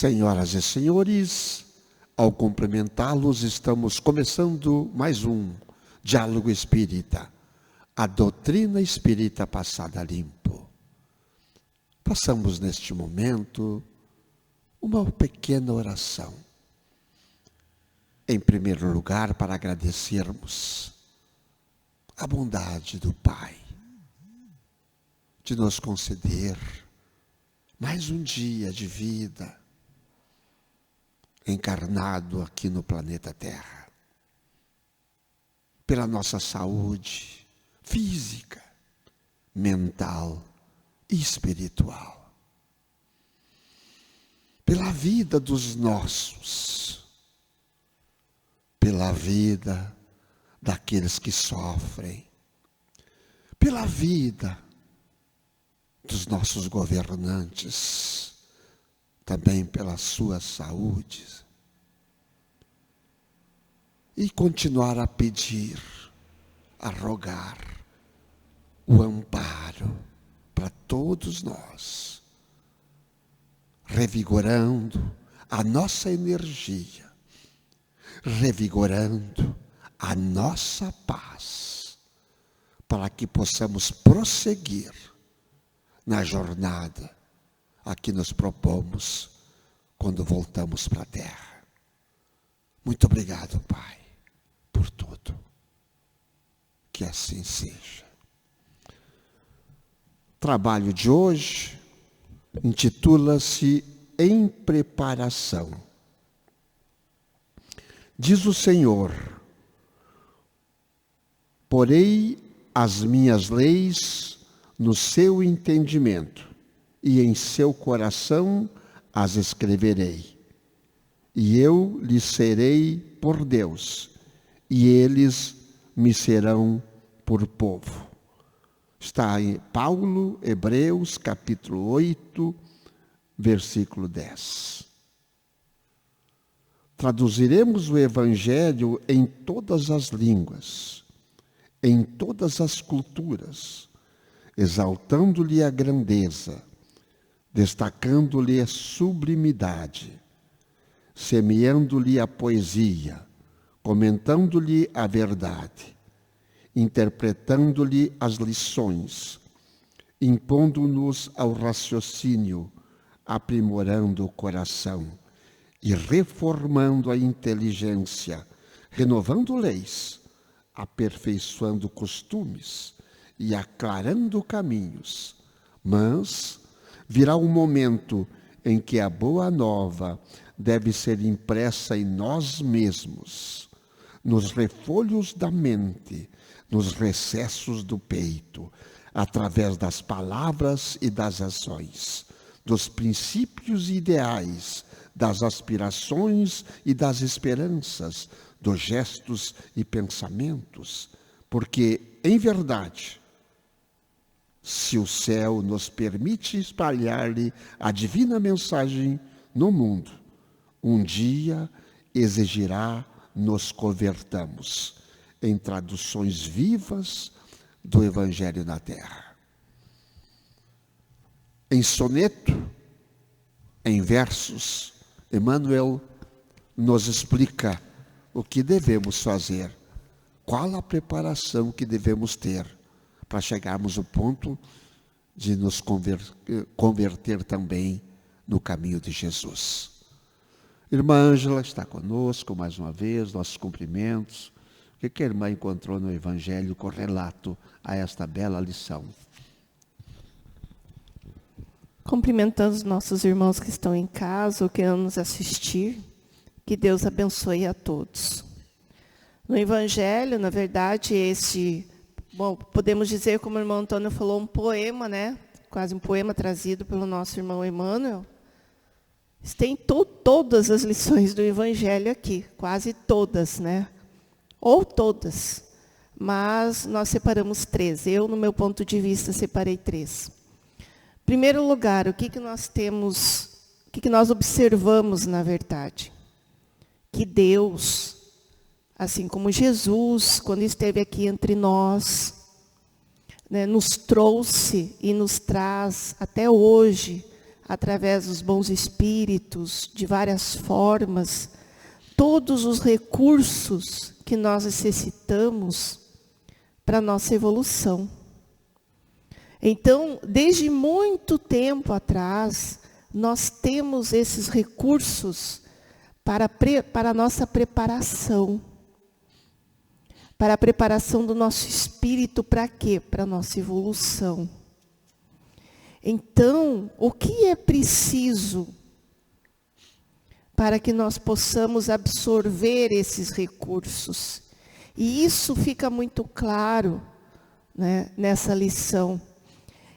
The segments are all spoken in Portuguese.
Senhoras e senhores, ao cumprimentá-los, estamos começando mais um Diálogo Espírita, a doutrina espírita passada limpo. Façamos neste momento uma pequena oração. Em primeiro lugar, para agradecermos a bondade do Pai de nos conceder mais um dia de vida encarnado aqui no planeta Terra. Pela nossa saúde física, mental e espiritual. Pela vida dos nossos. Pela vida daqueles que sofrem. Pela vida dos nossos governantes. Também pela sua saúde. E continuar a pedir, a rogar o amparo para todos nós, revigorando a nossa energia, revigorando a nossa paz, para que possamos prosseguir na jornada a que nos propomos quando voltamos para a terra. Muito obrigado, Pai, por tudo. Que assim seja. O trabalho de hoje intitula-se Em Preparação. Diz o Senhor: porei as minhas leis no seu entendimento, e em seu coração as escreverei. E eu lhes serei por Deus, e eles me serão por povo. Está em Paulo, Hebreus, capítulo 8, versículo 10. Traduziremos o Evangelho em todas as línguas, em todas as culturas, exaltando-lhe a grandeza, destacando-lhe a sublimidade, semeando-lhe a poesia, comentando-lhe a verdade, interpretando-lhe as lições, impondo-nos ao raciocínio, aprimorando o coração e reformando a inteligência, renovando leis, aperfeiçoando costumes e aclarando caminhos. Mas virá um momento em que a boa nova deve ser impressa em nós mesmos, nos refolhos da mente, nos recessos do peito, através das palavras e das ações, dos princípios e ideais, das aspirações e das esperanças, dos gestos e pensamentos, porque, em verdade, se o céu nos permite espalhar-lhe a divina mensagem no mundo, um dia exigirá nos convertamos em traduções vivas do Evangelho na Terra. Em soneto, em versos, Emmanuel nos explica o que devemos fazer, qual a preparação que devemos ter para chegarmos ao ponto de nos converter também no caminho de Jesus. Irmã Ângela está conosco mais uma vez, nossos cumprimentos. O que a irmã encontrou no Evangelho correlato a esta bela lição? Cumprimentando os nossos irmãos que estão em casa ou que irão nos assistir, que Deus abençoe a todos. No Evangelho, na verdade, podemos dizer, como o irmão Antônio falou, um poema, né? Quase um poema trazido pelo nosso irmão Emmanuel. Tem todas as lições do Evangelho aqui, quase todas, né? Ou todas, mas nós separamos 3. Eu, no meu ponto de vista, separei 3. Em primeiro lugar, o que nós temos, o que nós observamos, na verdade? Que Deus, assim como Jesus, quando esteve aqui entre nós, né, nos trouxe e nos traz até hoje através dos bons espíritos, de várias formas, todos os recursos que nós necessitamos para a nossa evolução. Então, desde muito tempo atrás, nós temos esses recursos para a nossa preparação. Para a preparação do nosso espírito, para quê? Para a nossa evolução. Então, o que é preciso para que nós possamos absorver esses recursos? E isso fica muito claro, né, nessa lição.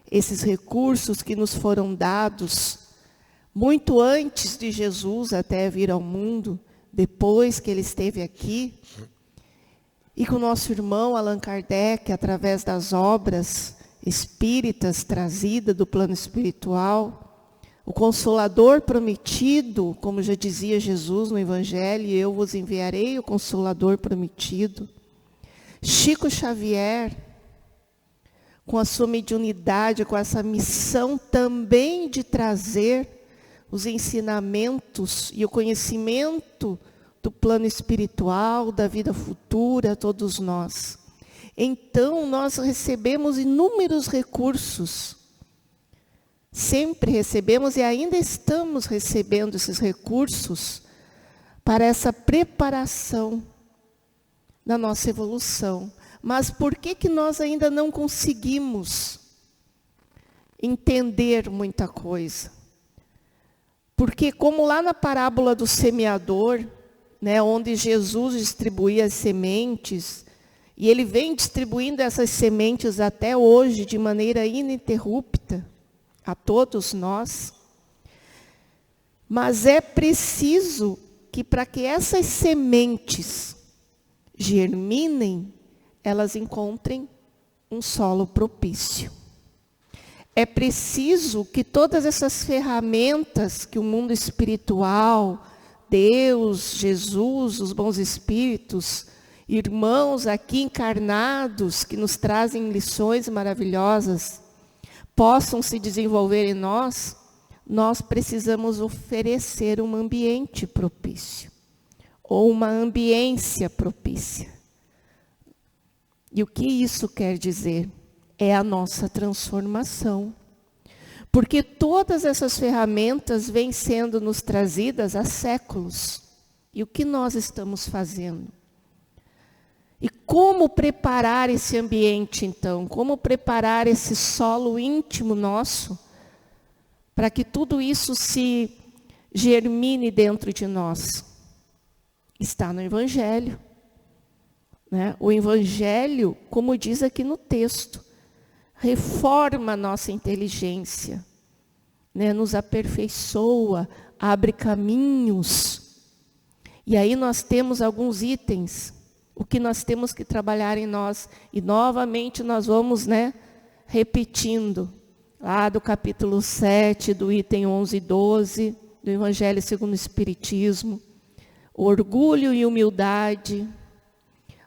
Esses recursos que nos foram dados muito antes de Jesus até vir ao mundo, depois que ele esteve aqui, e com o nosso irmão Allan Kardec, através das obras espíritas trazidas do plano espiritual, o Consolador prometido, como já dizia Jesus no Evangelho, eu vos enviarei o Consolador prometido. Chico Xavier, com a sua mediunidade, com essa missão também de trazer os ensinamentos e o conhecimento do plano espiritual, da vida futura a todos nós. Então, nós recebemos inúmeros recursos. Sempre recebemos e ainda estamos recebendo esses recursos para essa preparação da nossa evolução. Mas por que nós ainda não conseguimos entender muita coisa? Porque como lá na parábola do semeador, né, onde Jesus distribuía as sementes, e ele vem distribuindo essas sementes até hoje de maneira ininterrupta a todos nós. Mas é preciso que para que essas sementes germinem, elas encontrem um solo propício. É preciso que todas essas ferramentas que o mundo espiritual, Deus, Jesus, os bons espíritos, irmãos aqui encarnados, que nos trazem lições maravilhosas, possam se desenvolver em nós, nós precisamos oferecer um ambiente propício, ou uma ambiência propícia. E o que isso quer dizer? É a nossa transformação. Porque todas essas ferramentas vêm sendo nos trazidas há séculos. E o que nós estamos fazendo? E como preparar esse ambiente, então? Como preparar esse solo íntimo nosso para que tudo isso se germine dentro de nós? Está no Evangelho. Né? O Evangelho, como diz aqui no texto, reforma a nossa inteligência, né? Nos aperfeiçoa, abre caminhos. E aí nós temos alguns itens, o que nós temos que trabalhar em nós. E novamente nós vamos, né, repetindo, lá do capítulo 7, do item 11 e 12, do Evangelho segundo o Espiritismo, orgulho e humildade.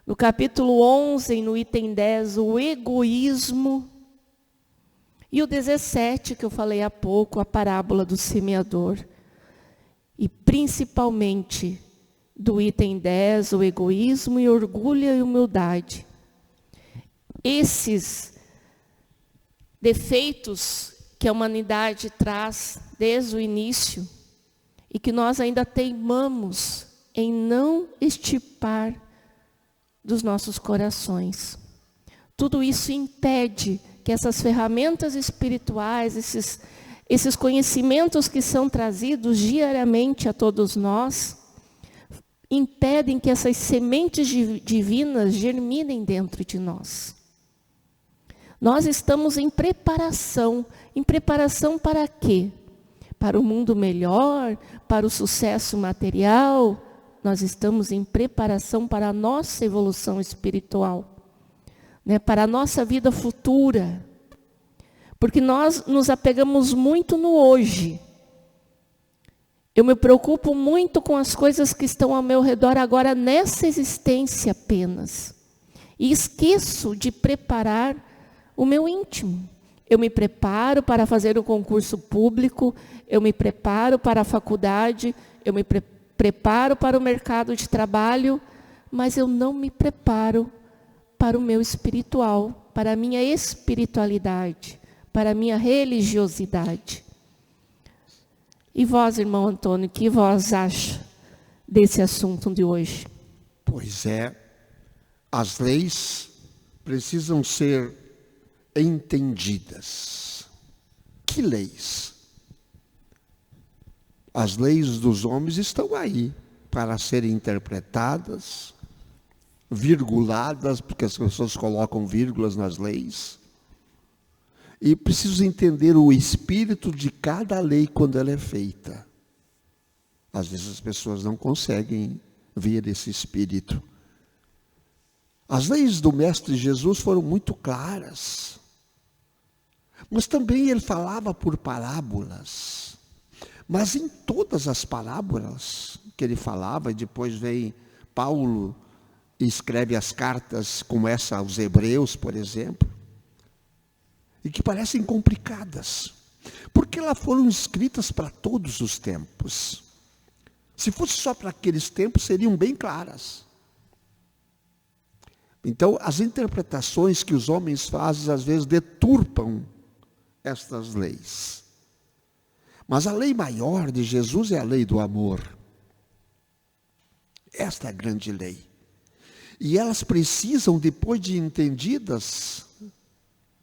No capítulo 11, no item 10, o egoísmo. E o 17, que eu falei há pouco, a parábola do semeador. E principalmente do item 10, o egoísmo e orgulho e humildade. Esses defeitos que a humanidade traz desde o início e que nós ainda teimamos em não extirpar dos nossos corações. Tudo isso impede que essas ferramentas espirituais, esses conhecimentos que são trazidos diariamente a todos nós, impedem que essas sementes divinas germinem dentro de nós. Nós estamos em preparação para quê? Para o mundo melhor, para o sucesso material. Nós estamos em preparação para a nossa evolução espiritual, né? Para a nossa vida futura. Porque nós nos apegamos muito no hoje. Eu me preocupo muito com as coisas que estão ao meu redor agora nessa existência apenas. E esqueço de preparar o meu íntimo. eu me preparo para fazer um concurso público, eu me preparo para a faculdade, eu me preparo para o mercado de trabalho, mas eu não me preparo para o meu espiritual, para a minha espiritualidade, para a minha religiosidade. E vós, irmão Antônio, o que vós acha desse assunto de hoje? Pois é, as leis precisam ser entendidas. Que leis? As leis dos homens estão aí para serem interpretadas, virguladas, porque as pessoas colocam vírgulas nas leis. E preciso entender o espírito de cada lei quando ela é feita. Às vezes as pessoas não conseguem ver esse espírito. As leis do Mestre Jesus foram muito claras. Mas também ele falava por parábolas. Mas em todas as parábolas que ele falava, e depois vem Paulo e escreve as cartas como essa aos Hebreus, por exemplo, e que parecem complicadas, porque elas foram escritas para todos os tempos. Se fosse só para aqueles tempos, seriam bem claras. Então, as interpretações que os homens fazem, às vezes, deturpam estas leis. Mas a lei maior de Jesus é a lei do amor. Esta é a grande lei. E elas precisam, depois de entendidas,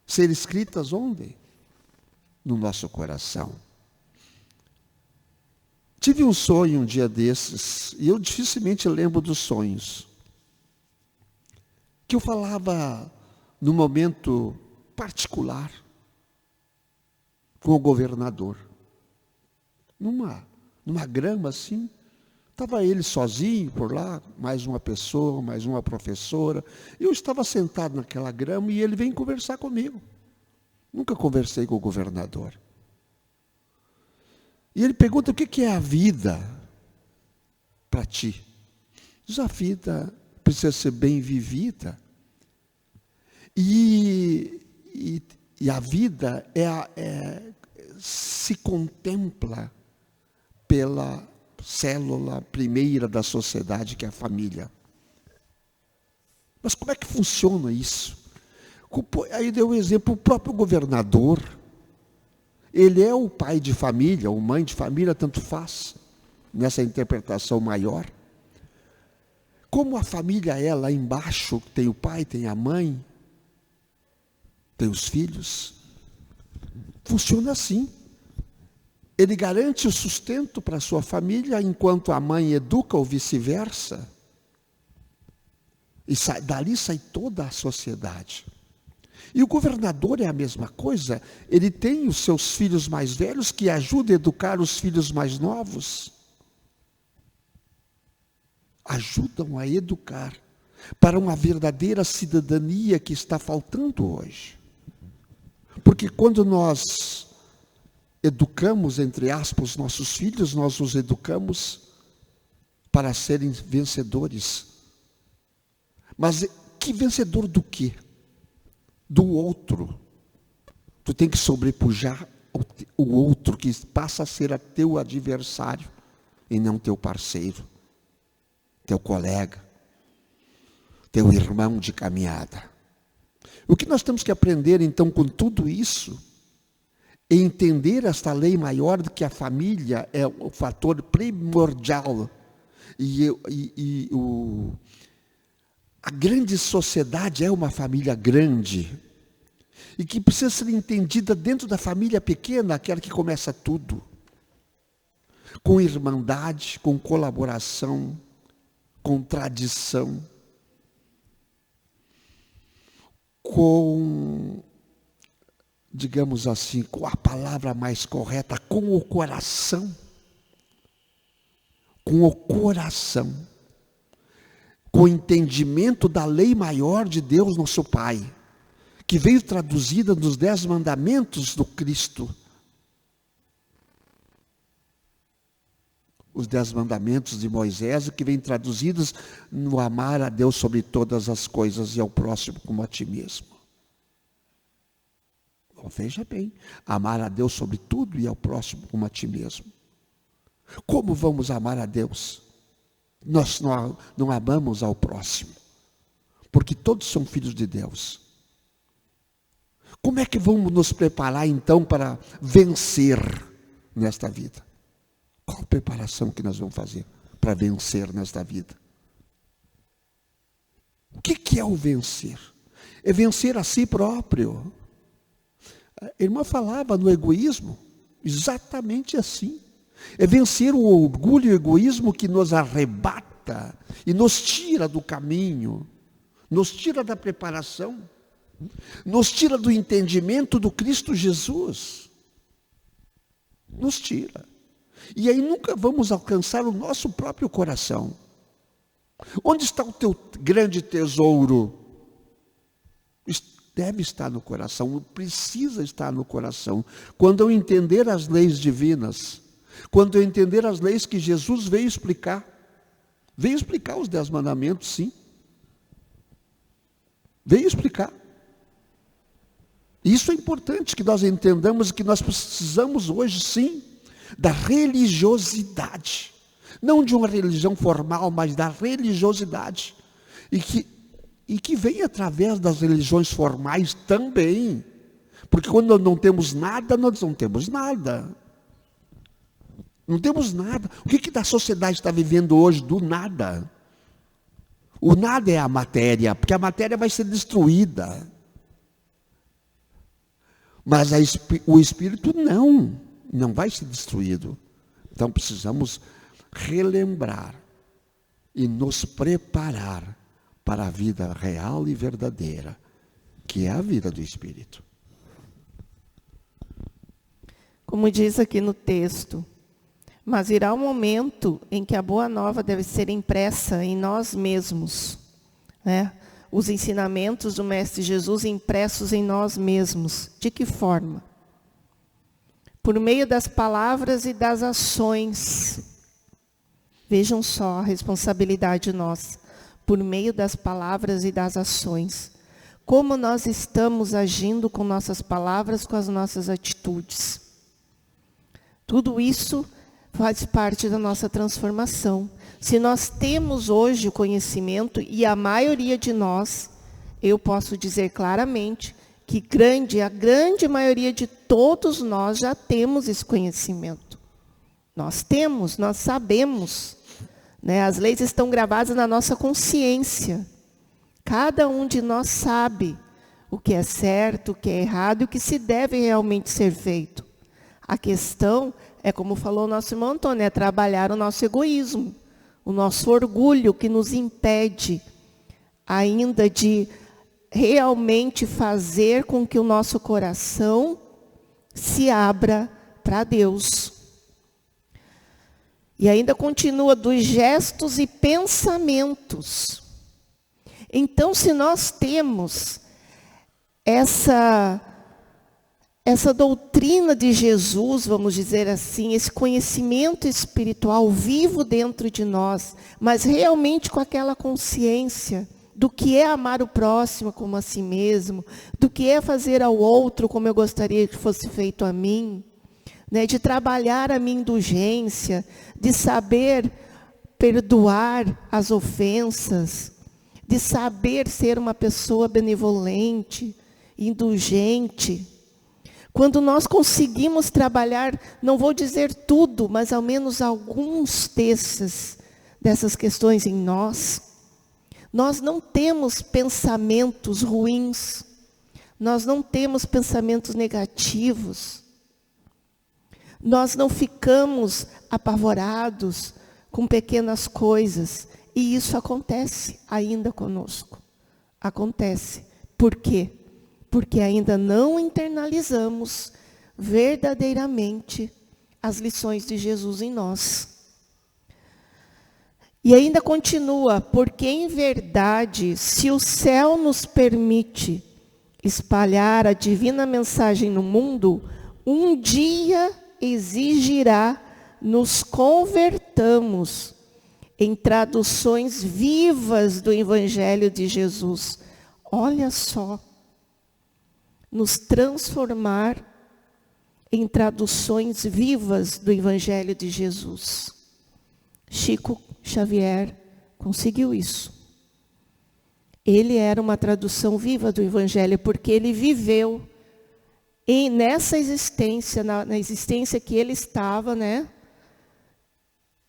ser escritas onde? No nosso coração. Tive um sonho um dia desses, e eu dificilmente lembro dos sonhos, que eu falava num momento particular com o governador. Numa grama assim, estava ele sozinho por lá, mais uma pessoa, mais uma professora. Eu estava sentado naquela grama e ele veio conversar comigo. Nunca conversei com o governador. E ele pergunta: o que é a vida para ti? Diz: a vida precisa ser bem vivida. E a vida se contempla pela célula primeira da sociedade, que é a família. Mas como é que funciona isso? Aí deu um exemplo, o próprio governador, ele é o pai de família, ou mãe de família, tanto faz, nessa interpretação maior. Como a família é lá embaixo, tem o pai, tem a mãe, tem os filhos, funciona assim. Ele garante o sustento para a sua família, enquanto a mãe educa ou vice-versa. E dali sai toda a sociedade. E o governador é a mesma coisa. Ele tem os seus filhos mais velhos que ajudam a educar os filhos mais novos. Ajudam a educar para uma verdadeira cidadania que está faltando hoje. Porque quando nós educamos, entre aspas, os nossos filhos, nós os educamos para serem vencedores. Mas que vencedor do quê? Do outro. Tu tem que sobrepujar o outro que passa a ser teu adversário e não teu parceiro, teu colega, teu irmão de caminhada. O que nós temos que aprender então com tudo isso é entender esta lei maior de que a família é o fator primordial a grande sociedade é uma família grande e que precisa ser entendida dentro da família pequena, aquela que começa tudo, com irmandade, com colaboração, com tradição, com, digamos assim, com a palavra mais correta, com o coração. Com o coração. Com o entendimento da lei maior de Deus, nosso Pai, que veio traduzida nos 10 mandamentos do Cristo. Os 10 mandamentos de Moisés, que vêm traduzidos no amar a Deus sobre todas as coisas e ao próximo como a ti mesmo. Então veja bem, amar a Deus sobre tudo e ao próximo como a ti mesmo. Como vamos amar a Deus? Nós não amamos ao próximo, porque todos são filhos de Deus. Como é que vamos nos preparar então para vencer nesta vida? Qual a preparação que nós vamos fazer para vencer nesta vida? O que é o vencer? É vencer a si próprio. A irmã falava no egoísmo, exatamente assim. É vencer o orgulho e o egoísmo que nos arrebata e nos tira do caminho, nos tira da preparação, nos tira do entendimento do Cristo Jesus. Nos tira. E aí nunca vamos alcançar o nosso próprio coração. Onde está o teu grande tesouro? Deve estar no coração, precisa estar no coração. Quando eu entender as leis divinas, quando eu entender as leis que Jesus veio explicar os 10 mandamentos, sim. Veio explicar. Isso é importante que nós entendamos que nós precisamos hoje, sim, da religiosidade. Não de uma religião formal, mas da religiosidade. E que vem através das religiões formais também. Porque quando nós não temos nada, nós não temos nada. Não temos nada. O que a sociedade está vivendo hoje do nada? O nada é a matéria, porque a matéria vai ser destruída. Mas o espírito não vai ser destruído. Então precisamos relembrar e nos preparar para a vida real e verdadeira, que é a vida do Espírito. Como diz aqui no texto, mas virá um momento em que a boa nova deve ser impressa em nós mesmos, né? Os ensinamentos do Mestre Jesus impressos em nós mesmos. De que forma? Por meio das palavras e das ações. Vejam só a responsabilidade nossa. Por meio das palavras e das ações. Como nós estamos agindo com nossas palavras, com as nossas atitudes. Tudo isso faz parte da nossa transformação. Se nós temos hoje o conhecimento, e a maioria de nós, eu posso dizer claramente, que a grande maioria de todos nós já temos esse conhecimento. Nós temos, nós sabemos. Né? As leis estão gravadas na nossa consciência. Cada um de nós sabe o que é certo, o que é errado e o que se deve realmente ser feito. A questão é, como falou o nosso irmão Antônio, é trabalhar o nosso egoísmo, o nosso orgulho que nos impede ainda de realmente fazer com que o nosso coração se abra para Deus. E ainda continua dos gestos e pensamentos. Então, se nós temos essa doutrina de Jesus, vamos dizer assim, esse conhecimento espiritual vivo dentro de nós, mas realmente com aquela consciência do que é amar o próximo como a si mesmo, do que é fazer ao outro como eu gostaria que fosse feito a mim, né, de trabalhar a minha indulgência, de saber perdoar as ofensas, de saber ser uma pessoa benevolente, indulgente. Quando nós conseguimos trabalhar, não vou dizer tudo, mas ao menos alguns dessas questões em nós, nós não temos pensamentos ruins, nós não temos pensamentos negativos, nós não ficamos apavorados com pequenas coisas, e isso acontece ainda conosco. Acontece. Por quê? Porque ainda não internalizamos verdadeiramente as lições de Jesus em nós. E ainda continua, porque em verdade, se o céu nos permite espalhar a divina mensagem no mundo, um dia exigirá nos convertamos em traduções vivas do Evangelho de Jesus. Olha só. nos transformar em traduções vivas do Evangelho de Jesus. Chico Xavier conseguiu isso. Ele era uma tradução viva do Evangelho, porque ele viveu nessa existência, na existência que ele estava, né?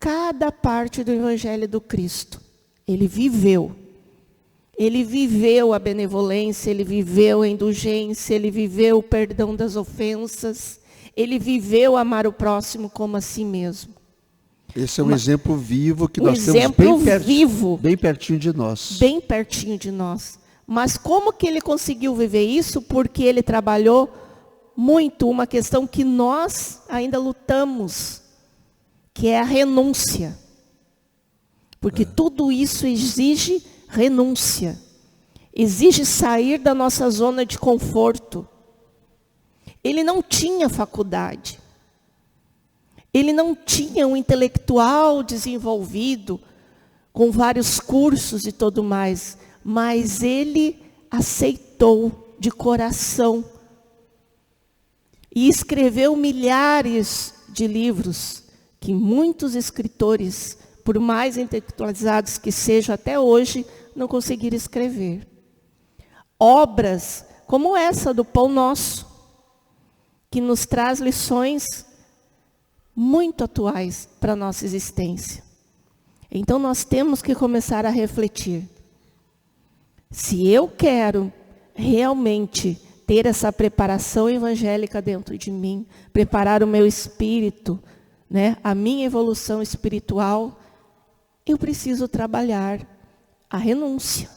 Cada parte do Evangelho do Cristo. Ele viveu. Ele viveu a benevolência, ele viveu a indulgência, ele viveu o perdão das ofensas, ele viveu amar o próximo como a si mesmo. Esse é um exemplo vivo que nós temos bem pertinho de nós. Bem pertinho de nós. Mas como que ele conseguiu viver isso? Porque ele trabalhou muito uma questão que nós ainda lutamos, que é a renúncia. Porque tudo isso exige renúncia. Exige sair da nossa zona de conforto. Ele não tinha faculdade. Ele não tinha um intelectual desenvolvido, com vários cursos e tudo mais, mas ele aceitou de coração e escreveu milhares de livros que muitos escritores, por mais intelectualizados que sejam até hoje, não conseguiram escrever. Obras como essa do Pão Nosso, que nos traz lições muito atuais para a nossa existência. Então nós temos que começar a refletir. Se eu quero realmente ter essa preparação evangélica dentro de mim, preparar o meu espírito, né, a minha evolução espiritual, eu preciso trabalhar a renúncia.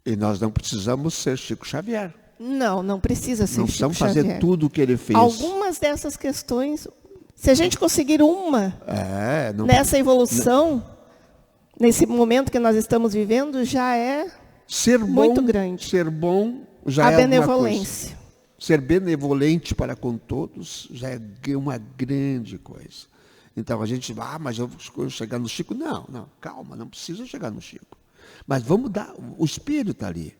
E nós não precisamos ser Chico Xavier. Não precisa ser Chico Xavier. Não precisamos fazer tudo o que ele fez. Algumas dessas questões, se a gente conseguir nessa evolução, nesse momento que nós estamos vivendo, já é muito grande. Ser bom já é benevolência. Alguma coisa. Ser benevolente para com todos já é uma grande coisa. Então a gente vai, mas eu vou chegar no Chico. Não, calma, não precisa chegar no Chico. Mas vamos dar, o espelho está ali.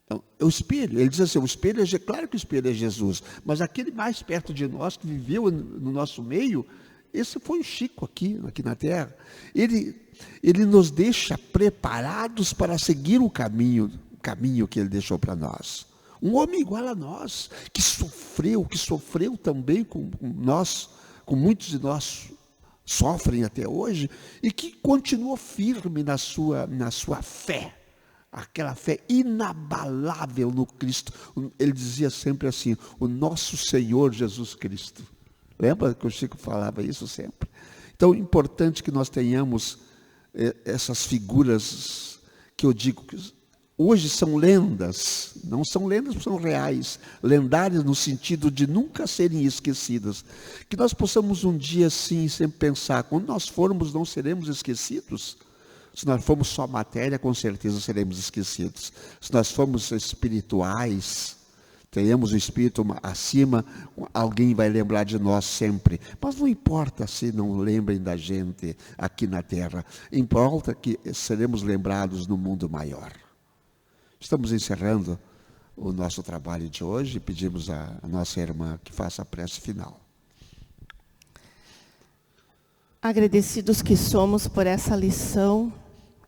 Então, o espelho, ele diz assim, o espelho é, claro que o espelho é Jesus, mas aquele mais perto de nós, que viveu no nosso meio, esse foi o Chico aqui na Terra. Ele nos deixa preparados para seguir o caminho que ele deixou para nós. Um homem igual a nós, que sofreu também com nós, com muitos de nós sofrem até hoje, e que continuou firme na sua fé. Aquela fé inabalável no Cristo. Ele dizia sempre assim, o nosso Senhor Jesus Cristo. Lembra que o Chico falava isso sempre? Então, é importante que nós tenhamos essas figuras que eu digo que hoje são lendas, não são lendas, são reais, lendárias no sentido de nunca serem esquecidas. Que nós possamos um dia, sim, sempre pensar, quando nós formos, não seremos esquecidos. Se nós formos só matéria, com certeza seremos esquecidos. Se nós formos espirituais, tenhamos o espírito acima, alguém vai lembrar de nós sempre. Mas não importa se não lembrem da gente aqui na Terra. Importa que seremos lembrados no mundo maior. Estamos encerrando o nosso trabalho de hoje e pedimos à nossa irmã que faça a prece final. Agradecidos que somos por essa lição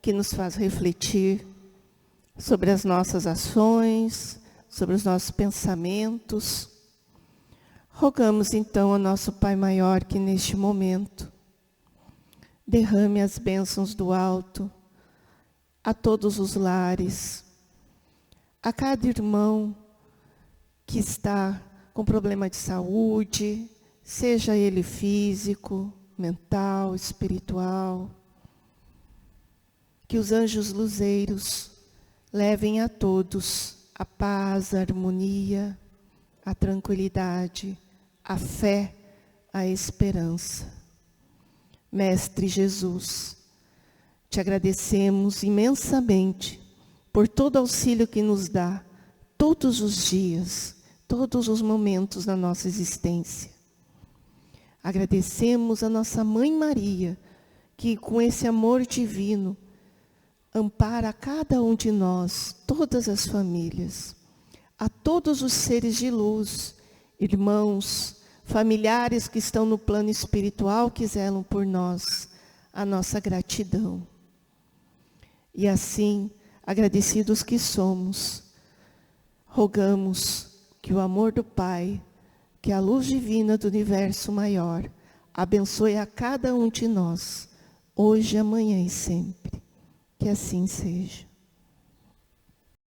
que nos faz refletir sobre as nossas ações, sobre os nossos pensamentos. Rogamos então ao nosso Pai Maior que neste momento derrame as bênçãos do alto a todos os lares, a cada irmão que está com problema de saúde, seja ele físico, mental, espiritual. Que os anjos luzeiros levem a todos a paz, a harmonia, a tranquilidade, a fé, a esperança. Mestre Jesus, te agradecemos imensamente por todo auxílio que nos dá todos os dias, todos os momentos da nossa existência. Agradecemos a nossa Mãe Maria, que com esse amor divino ampara cada um de nós, todas as famílias. a todos os seres de luz, irmãos, familiares que estão no plano espiritual, que zelam por nós, a nossa gratidão. E assim, agradecidos que somos, rogamos que o amor do Pai, que a luz divina do universo maior, abençoe a cada um de nós, hoje, amanhã e sempre. Que assim seja.